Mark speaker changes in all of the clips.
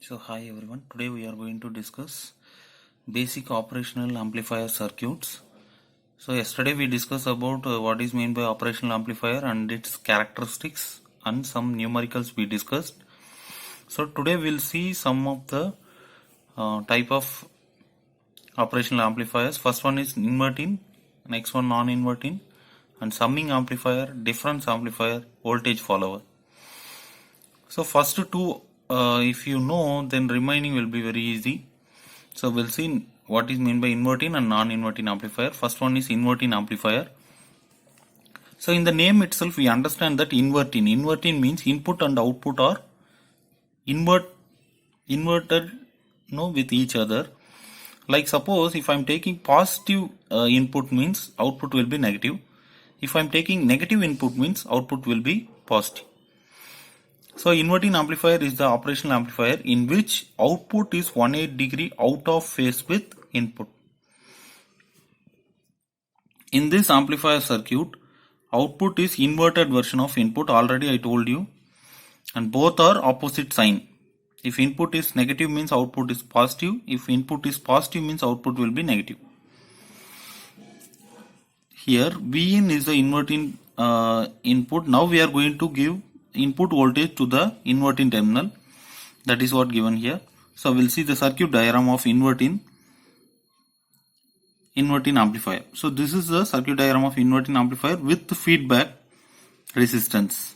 Speaker 1: So hi everyone, today we are going to discuss basic operational amplifier circuits. So yesterday we discussed about what is meant by operational amplifier and its characteristics and some numericals we discussed. So today we'll see some of the type of operational amplifiers. First one is inverting, next one non-inverting, and summing amplifier, difference amplifier, voltage follower. So first two if you know, then remaining will be very easy. So we'll see what is meant by inverting and non-inverting amplifier. First one is inverting amplifier. So in the name itself we understand that inverting means input and output are inverted with each other. Like suppose if I am taking positive input means output will be negative. If I am taking negative input means output will be positive. So inverting amplifier is the operational amplifier in which output is 180 degree out of phase with input. In this amplifier circuit, output is inverted version of input, already I told you, and both are opposite sign. If input is negative means output is positive. If input is positive means output will be negative. Here Vin is the inverting input. Now we are going to give input voltage to the inverting terminal. That is what given here. So we'll see the circuit diagram of inverting amplifier. So this is the circuit diagram of inverting amplifier with the feedback resistance.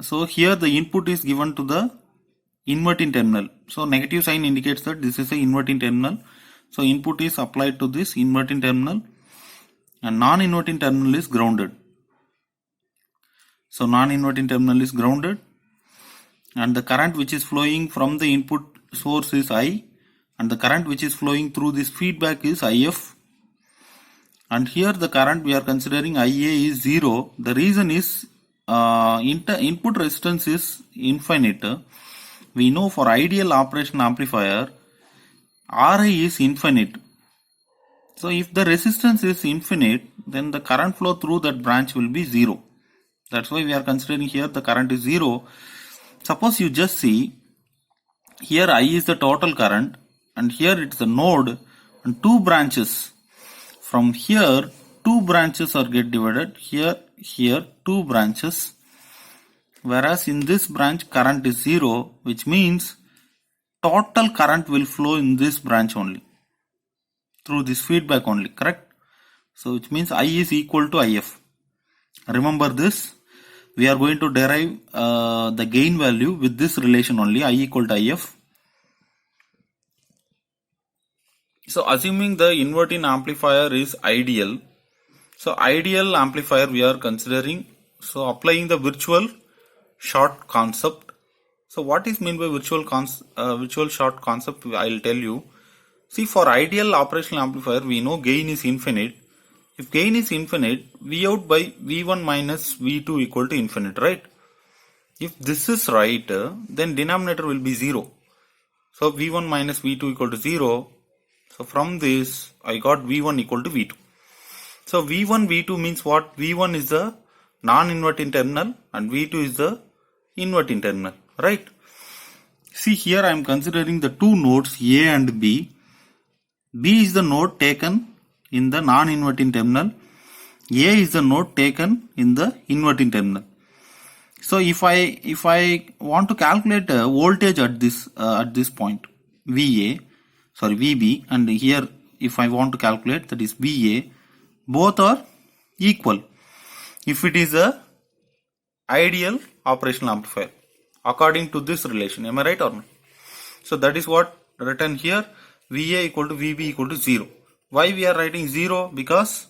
Speaker 1: So here the input is given to the inverting terminal. So negative sign indicates that this is a inverting terminal. So input is applied to this inverting terminal and non-inverting terminal is grounded. So non-inverting terminal is grounded and the current which is flowing from the input source is I and the current which is flowing through this feedback is IF. And here the current we are considering IA is 0. The reason is input resistance is infinite. We know for ideal operation amplifier Ri is infinite. So if the resistance is infinite, then the current flow through that branch will be 0. That's why we are considering here the current is 0. Suppose you just see, here I is the total current and here it's the node and two branches. From here, two branches are get divided. Here, two branches. Whereas in this branch current is 0, which means total current will flow in this branch only. Through this feedback only, correct? So which means I is equal to IF. Remember this. We are going to derive the gain value with this relation only, I equal to IF. So assuming the inverting amplifier is ideal. So ideal amplifier we are considering. So applying the virtual short concept. So what is meant by virtual short concept? I will tell you. See, for ideal operational amplifier we know gain is infinite. If gain is infinite, V out by V1 minus V2 equal to infinite, right? If this is right, then denominator will be 0. So V1 minus V2 equal to 0. So from this, I got V1 equal to V2. So V1, V2 means what? V1 is the non-inverting terminal and V2 is the inverting terminal, right? See, here I am considering the two nodes A and B. B is the node taken in the non-inverting terminal. A is the node taken in the inverting terminal. So if I want to calculate voltage at this point, VB, and here if I want to calculate, that is VA, both are equal if it is a ideal operational amplifier according to this relation. Am I right or not? So that is what written here, VA equal to VB equal to 0. Why we are writing 0? Because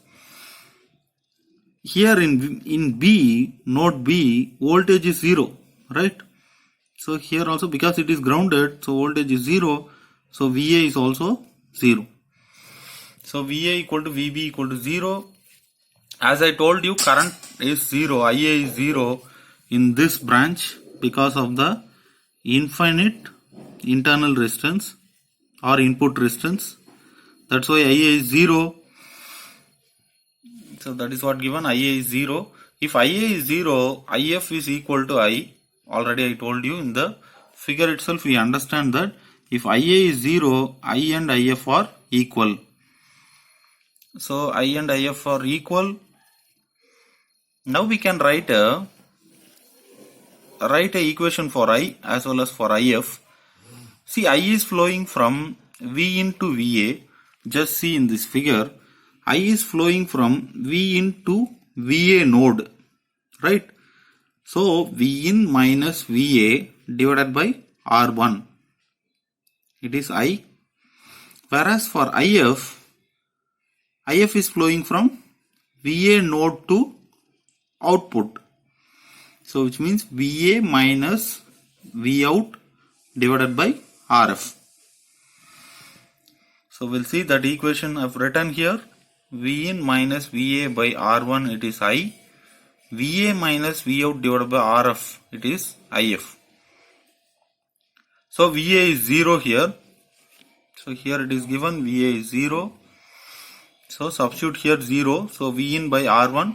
Speaker 1: here in B, node B, voltage is 0, right? So here also because it is grounded, so voltage is 0, so VA is also 0. So VA equal to VB equal to 0. As I told you, current is 0, IA is 0 in this branch because of the infinite internal resistance or input resistance. That's why IA is 0. So that is what given, IA is 0. If IA is 0, IF is equal to I. Already I told you in the figure itself we understand that if IA is 0, I and IF are equal. So I and IF are equal. Now we can write a equation for I as well as for IF. See, I is flowing from V in to VA. Just see in this figure, I is flowing from V in to VA node, right? So V in minus VA divided by R1. It is I. Whereas for IF is flowing from VA node to output. So which means VA minus Vout divided by RF. So we'll see that equation I've written here. V in minus VA by R1, it is I. VA minus Vout divided by RF, it is IF. So VA is 0 here. So here it is given VA is 0. So substitute here 0. So V in by R1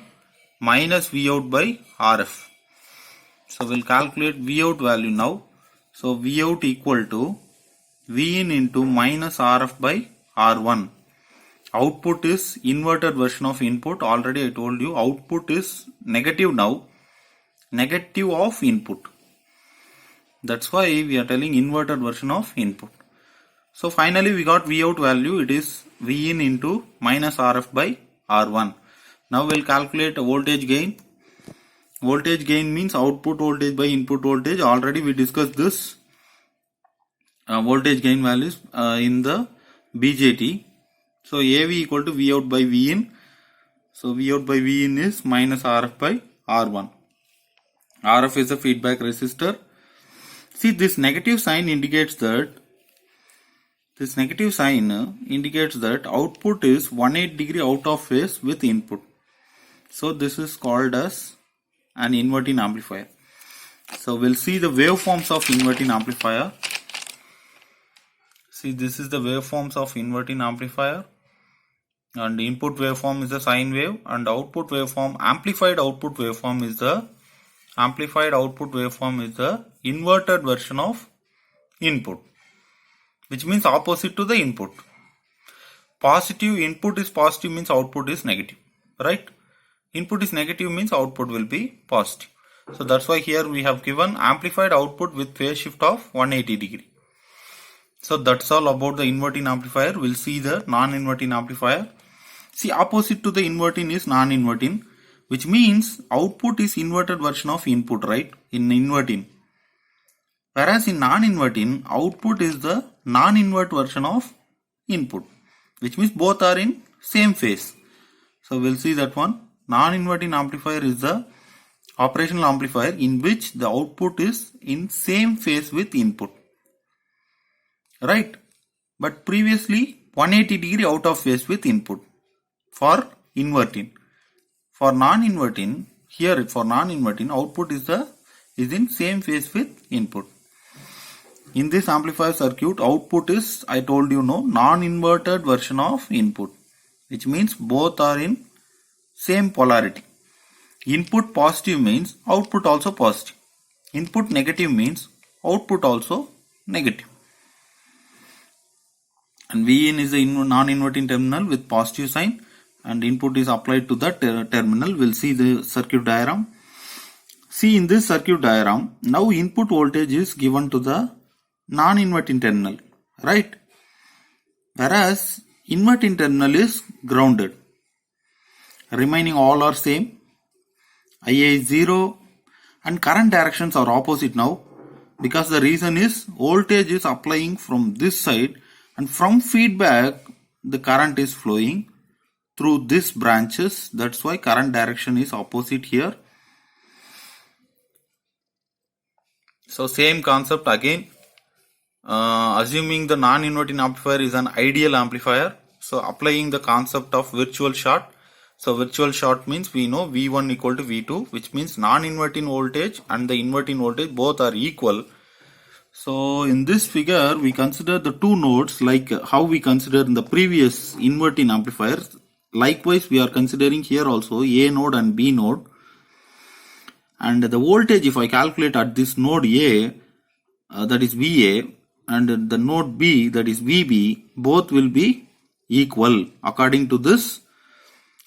Speaker 1: minus Vout by RF. So we'll calculate Vout value now. So Vout equal to V in into minus RF by R1. Output is inverted version of input. Already I told you output is negative now. Negative of input. That's why we are telling inverted version of input. So finally we got Vout value. It is V in into minus RF by R1. Now we'll calculate voltage gain. Voltage gain means output voltage by input voltage. Already we discussed this voltage gain values in the BJT. So AV equal to Vout by Vin. So Vout by Vin is minus RF by R1. RF is a feedback resistor. See, this negative sign indicates that output is 180 degree out of phase with input. So this is called as an inverting amplifier. So we'll see the waveforms of inverting amplifier. See, this is the waveforms of inverting amplifier, and the input waveform is the sine wave, and output waveform, amplified output waveform is the inverted version of input, which means opposite to the input. Positive input is positive means output is negative, right? Input is negative means output will be positive. So that's why here we have given amplified output with phase shift of 180 degree. So that's all about the inverting amplifier. We'll see the non-inverting amplifier. See, opposite to the inverting is non-inverting, which means output is inverted version of input, right? In inverting. Whereas in non-inverting, output is the non-invert version of input, which means both are in same phase. So we'll see that one. Non-inverting amplifier is the operational amplifier in which the output is in same phase with input, right? But previously 180 degree out of phase with input for inverting. For non-inverting, here for non-inverting, output is in same phase with input. In this amplifier circuit, output is, I told you, non-inverted version of input, which means both are in same polarity. Input positive means output also positive. Input negative means output also negative. And Vin is the non-inverting terminal with positive sign, and input is applied to that terminal. We'll see the circuit diagram. See, in this circuit diagram, now input voltage is given to the non-inverting terminal, right? Whereas inverting terminal is grounded. Remaining all are same. IA is 0 and current directions are opposite now, because the reason is voltage is applying from this side, and from feedback the current is flowing through these branches. That's why current direction is opposite here. So same concept again, assuming the non-inverting amplifier is an ideal amplifier, so applying the concept of virtual short. So virtual short means we know V1 equal to V2, which means non-inverting voltage and the inverting voltage both are equal. So in this figure we consider the two nodes like how we considered in the previous inverting amplifiers. Likewise we are considering here also A node and B node. and the voltage if I calculate at this node A, that is VA, and the node B, that is VB, both will be equal according to this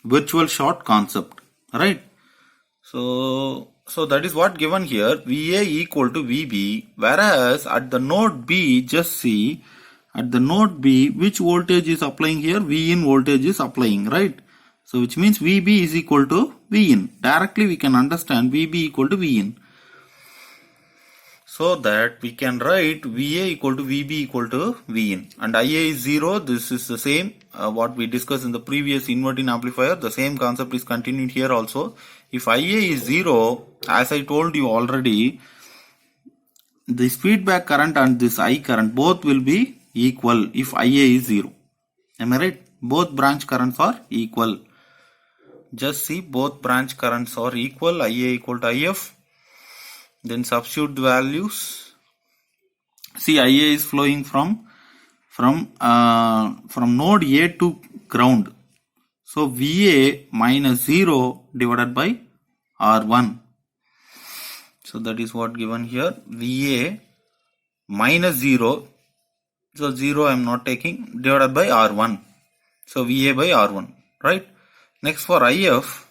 Speaker 1: virtual short concept, right? So that is what given here, VA equal to VB, whereas at the node B, just see, at the node B, which voltage is applying here? Vin voltage is applying, right? So which means VB is equal to Vin. Directly we can understand VB equal to Vin. So that we can write VA equal to VB equal to Vin. And IA is 0. This is the same what we discussed in the previous inverting amplifier. The same concept is continued here also. If IA is 0, as I told you already, this feedback current and this I current both will be equal if IA is 0. Am I right? Both branch currents are equal. Just see, both branch currents are equal, IA equal to IF. Then substitute the values. See, IA is flowing from node A to ground. So VA minus 0 divided by R1. So that is what given here. VA minus 0. So 0 I am not taking, divided by R1. So VA by R1, right? Next for IF.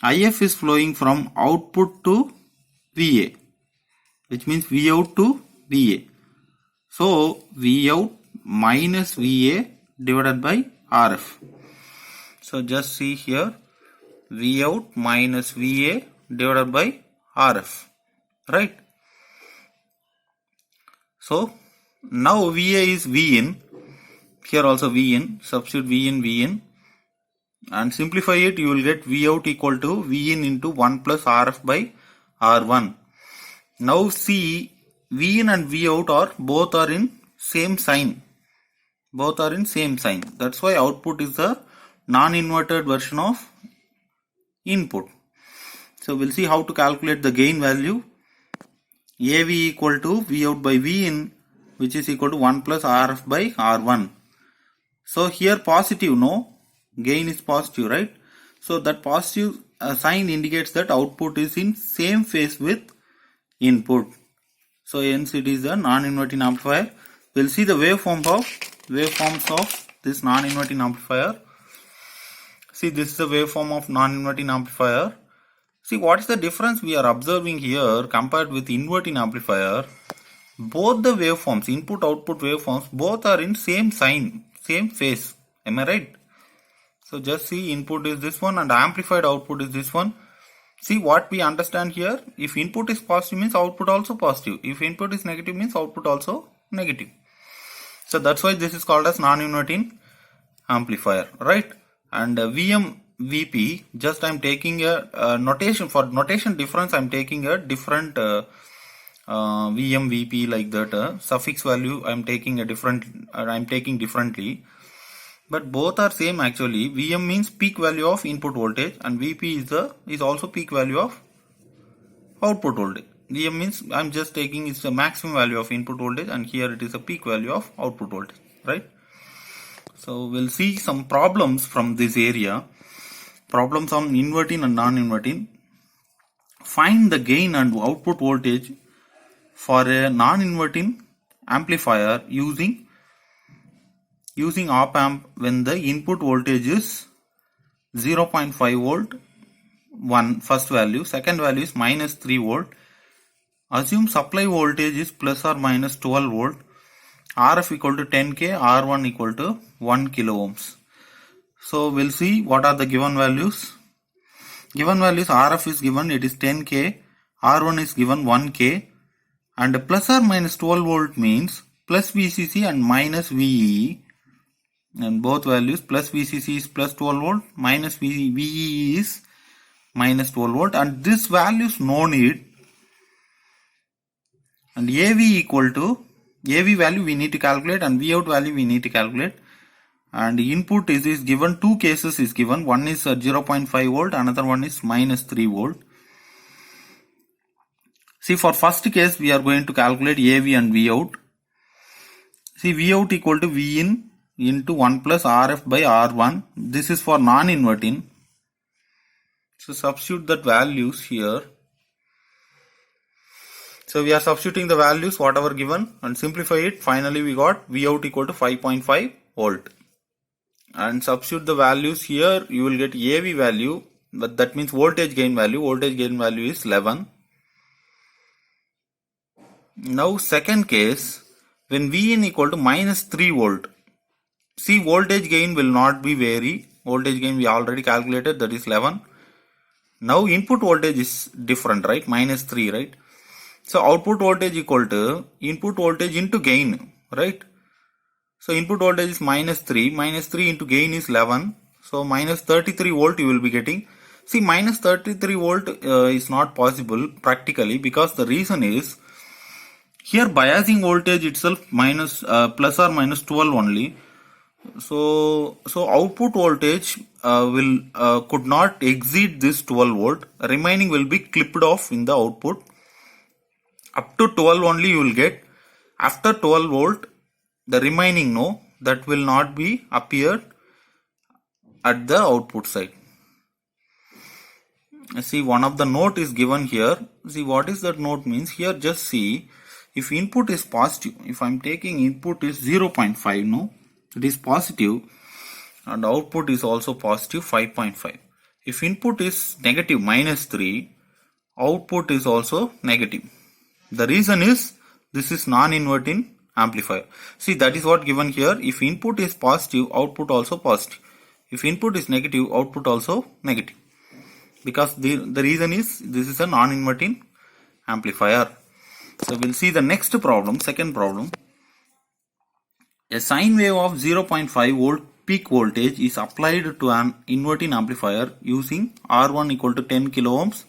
Speaker 1: IF is flowing from output to VA, which means Vout to VA. So Vout minus VA divided by RF. So just see here, Vout minus VA divided by RF, right? So now VA is Vin, here also Vin, substitute Vin, and simplify it, you will get Vout equal to Vin into 1 plus RF by R1. Now see, Vin and Vout are both are in same sign. Both are in same sign. That's why output is the non-inverted version of input. So we'll see how to calculate the gain value. AV equal to Vout by Vin, which is equal to 1 plus RF by R1. So here positive, no? Gain is positive, right? So that positive sign indicates that output is in same phase with input. So hence it is a non-inverting amplifier. We'll see the waveforms of this non-inverting amplifier. See, this is the waveform of non-inverting amplifier. See, what is the difference we are observing here compared with inverting amplifier? Both the waveforms, input-output waveforms, both are in same sign, same phase. Am I right? So just see, input is this one and amplified output is this one. See what we understand here. If input is positive means output also positive. If input is negative means output also negative. So that's why this is called as non-inverting amplifier, right? And VM VP, just I am taking a notation, for notation difference I am taking a different VM VP like that. Suffix value I am taking a different, I am taking differently. But both are same actually. VM means peak value of input voltage and VP is also peak value of output voltage. VM means I'm just taking is the maximum value of input voltage and here it is a peak value of output voltage, right? So we'll see some problems from this area. Problems on inverting and non-inverting. Find the gain and output voltage for a non-inverting amplifier using op amp when the input voltage is 0.5 volt, first value, second value is minus 3 volt. Assume supply voltage is plus or minus 12 volt, RF equal to 10k, R1 equal to 1 kilo ohms. So we'll see what are the given values. Given values, RF is given, it is 10k, R1 is given 1k, and plus or minus 12 volt means plus VCC and minus VE. And both values, plus VCC is plus 12 volt, minus VE is minus 12 volt, and this value is no need. And AV equal to, AV value we need to calculate and Vout value we need to calculate. And input is given, two cases is given, one is 0.5 volt, another one is minus 3 volt. See, for first case we are going to calculate AV and Vout. See, Vout equal to Vin into 1 plus RF by R1. This is for non-inverting. So substitute that values here. So we are substituting the values whatever given and simplify it. Finally we got V out equal to 5.5 volt. And substitute the values here, you will get AV value, but that means voltage gain value. Voltage gain value is 11. Now second case, when Vin equal to minus 3 volt. See, voltage gain will not be vary. Voltage gain we already calculated, that is 11. Now input voltage is different, right? Minus 3, right? So output voltage equal to input voltage into gain, right? So input voltage is minus 3. Minus 3 into gain is 11. So minus 33 volt you will be getting. See, minus 33 volt is not possible practically, because the reason is here biasing voltage itself minus plus or minus 12 only. So output voltage could not exceed this 12 volt. Remaining will be clipped off in the output. Up to 12 only you will get. After 12 volt, the remaining that will not be appeared at the output side. See, one of the note is given here. See, what is that note means? Here just see, if input is positive, if I am taking input is 0.5, it is positive, and output is also positive 5.5. If input is negative minus 3, output is also negative. The reason is this is non-inverting amplifier. See, that is what given here. If input is positive, output also positive. If input is negative, output also negative. Because the reason is this is a non-inverting amplifier. So we'll see the next problem, second problem. A sine wave of 0.5 volt peak voltage is applied to an inverting amplifier using R1 equal to 10 kilo ohms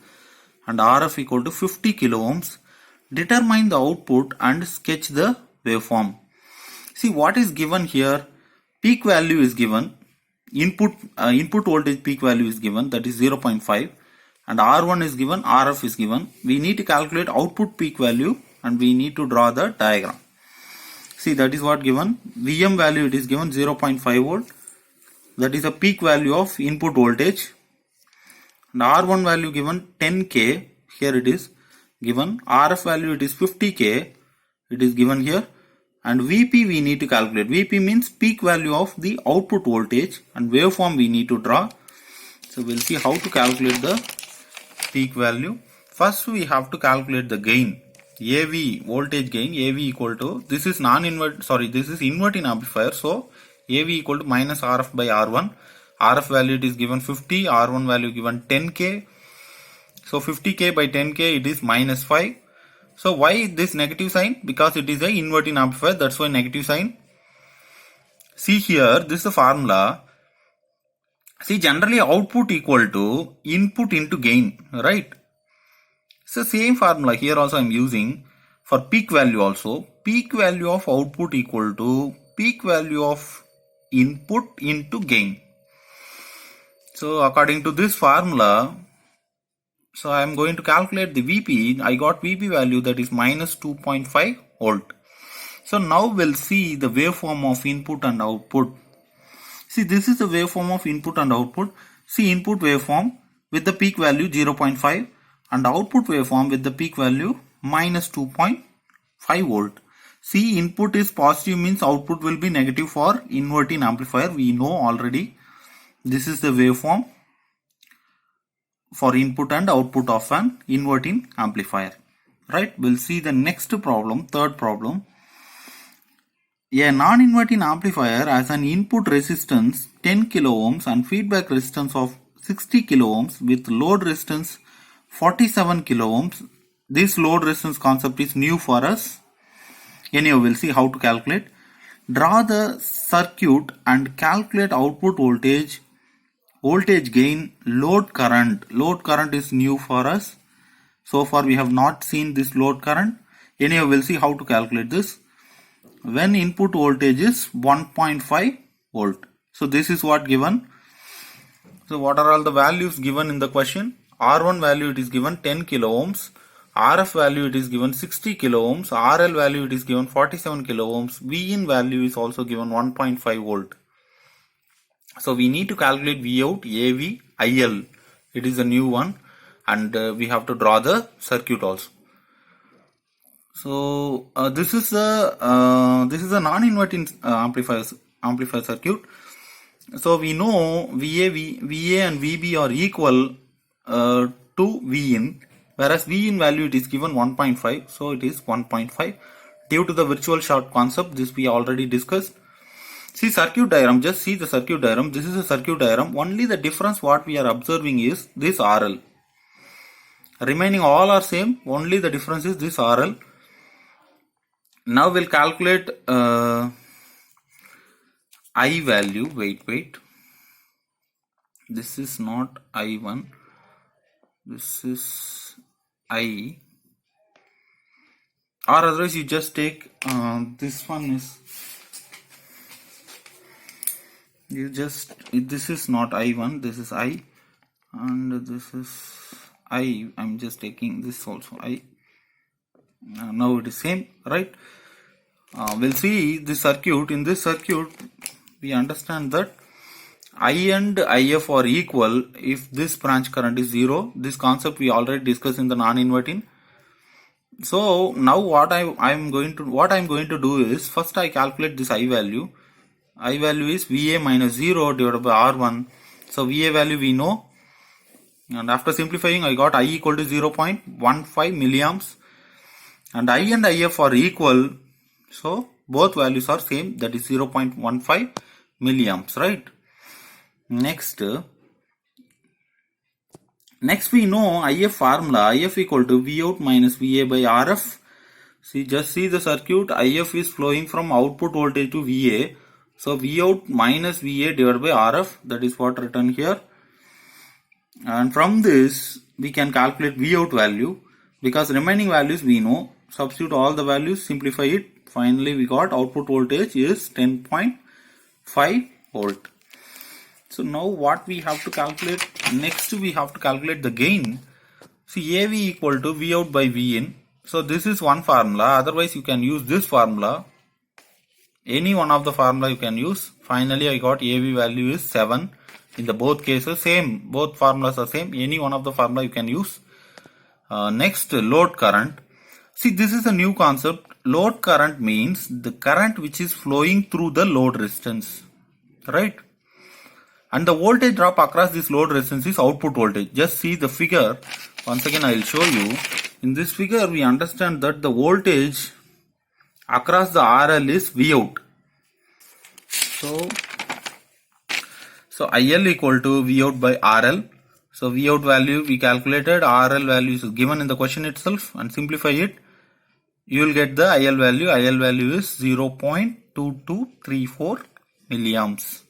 Speaker 1: and RF equal to 50 kilo ohms. Determine the output and sketch the waveform. See, what is given here? Peak value is given. Input voltage peak value is given, that is 0.5, and R1 is given, RF is given. We need to calculate output peak value and we need to draw the diagram. See, that is what given. Vm value it is given 0.5 volt. That is a peak value of input voltage. And R1 value given 10K. Here it is given. RF value it is 50K. It is given here. And Vp we need to calculate. Vp means peak value of the output voltage, and waveform we need to draw. So we'll see how to calculate the peak value. First we have to calculate the gain. AV, voltage gain, AV equal to, this is inverting amplifier, so AV equal to minus RF by R1. RF value it is given 50, R1 value given 10K. So 50K by 10K it is minus 5. So why this negative sign? Because it is a inverting amplifier, that's why negative sign. See here, this is the formula. See, generally output equal to input into gain, right? So same formula here also I am using for peak value also. Peak value of output equal to peak value of input into gain. So according to this formula, so I am going to calculate the Vp. I got Vp value that is minus 2.5 volt. So now we'll see the waveform of input and output. See, this is the waveform of input and output. See, input waveform with the peak value 0.5 and output waveform with the peak value minus 2.5 volt. See, input is positive means output will be negative for inverting amplifier. We know already. This is the waveform for input and output of an inverting amplifier, right? We'll see the next problem, third problem. A non-inverting amplifier has an input resistance 10 kilo ohms and feedback resistance of 60 kilo ohms with load resistance 47 kilo ohms. This load resistance concept is new for us. Anyhow, we'll see how to calculate. Draw the circuit and calculate output voltage, voltage gain, load current. Load current is new for us. So far we have not seen this load current. Anyhow, we'll see how to calculate this. When input voltage is 1.5 volt. So this is what given. So what are all the values given in the question? R1 value it is given 10 kilo ohms. RF value it is given 60 kilo ohms. RL value it is given 47 kilo ohms. Vin value is also given 1.5 volt. So we need to calculate V out, AV, IL. It is a new one, and we have to draw the circuit also. So this is a non-inverting amplifier circuit. So we know VA and VB are equal to Vin, whereas Vin value it is given 1.5, so it is 1.5 due to the virtual short concept. This we already discussed. See circuit diagram, just see the circuit diagram. This is a circuit diagram. Only the difference what we are observing is this RL. Remaining all are same, only the difference is this RL. Now we'll calculate I value. Wait. This is not I1. This is I. Or otherwise you just take this one is. This is not I1. This is I, and this is I. I'm just taking this also I. Now it is same, right? We'll see this circuit. In this circuit, we understand that I and IF are equal if this branch current is 0. This concept we already discussed in the non-inverting. So now what I'm going to do is, first I calculate this I value. I value is VA minus 0 divided by R1. So VA value we know, and after simplifying I got I equal to 0.15 milliamps, and I and IF are equal, so both values are same, that is 0.15 milliamps, right? Next we know IF formula. IF equal to Vout minus VA by RF. Just see the circuit. IF is flowing from output voltage to VA. So Vout minus VA divided by RF, that is what written here. And from this we can calculate Vout value, because remaining values we know. Substitute all the values, simplify it. Finally we got output voltage is 10.5 volt. So now what we have to calculate? Next we have to calculate the gain. See, AV equal to Vout by Vin. So this is one formula. Otherwise you can use this formula. Any one of the formula you can use. Finally I got AV value is 7. In the both cases same. Both formulas are same. Any one of the formula you can use. Next, load current. See, this is a new concept. Load current means the current which is flowing through the load resistance. Right? And the voltage drop across this load resistance is output voltage. Just see the figure. Once again I will show you. In this figure we understand that the voltage across the RL is Vout. So IL equal to Vout by RL. So Vout value we calculated, RL value is given in the question itself, and simplify it. You will get the IL value. IL value is 0.2234 milliamps.